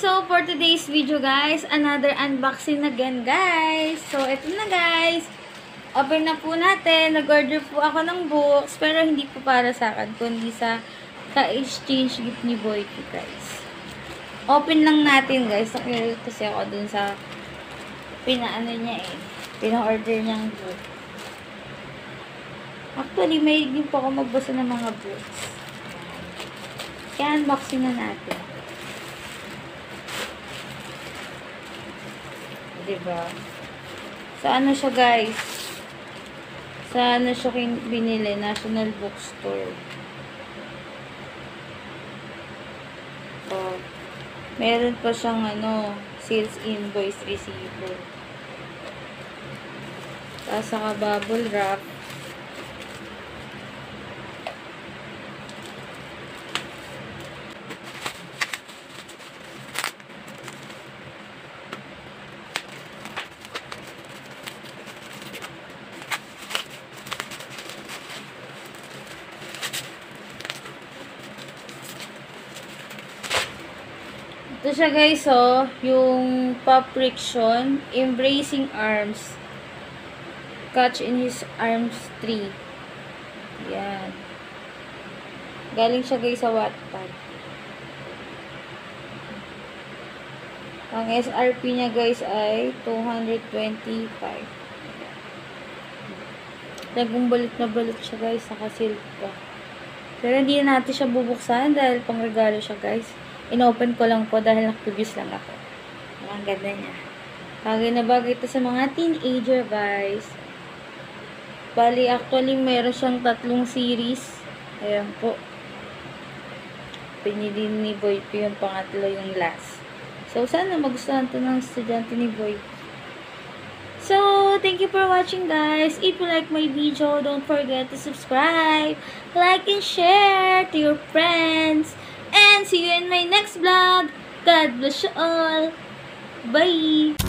So, for today's video, guys, another unboxing again, guys. So, ito na, guys. Open na po natin. Nag-order po ako ng books, pero hindi po para sa akin, kundi sa ka-exchange gift ni Boyki, guys. Open lang natin, guys. Nakilig kasi ako dun sa pinaano niya pina-order niyang book. Actually, may din po ako magbasa ng mga books. Kaya unboxing na natin. Diba? Sa ano siya, guys? Sa ano siya binili? National Bookstore. So, meron pa siyang sales invoice receiver. Tapos saka bubble wrap. Ito siya, guys, yung Pop Friction, Embracing Arms, Catch in His Arms 3. Yan. Galing siya, guys, sa Wattpad. Ang SRP niya, guys, ay 225. Naging balot na balot siya, guys, naka-silk pa. Pero hindi na natin siya bubuksan dahil pang regalo siya, guys. Inopen ko lang po dahil nag-previous lang ako. Ang ganda niya. Bagay na bagay ito sa mga teenager, guys. Bali, actually, mayroon siyang 3 series. Ayan po. Pinili ni Boy P yung pangatlo, yung last. So, sana magustuhan ito ng estudyante ni Boy. So, thank you for watching, guys. If you like my video, don't forget to subscribe, like, and share to your friends. And see you in my next vlog. God bless you all. Bye!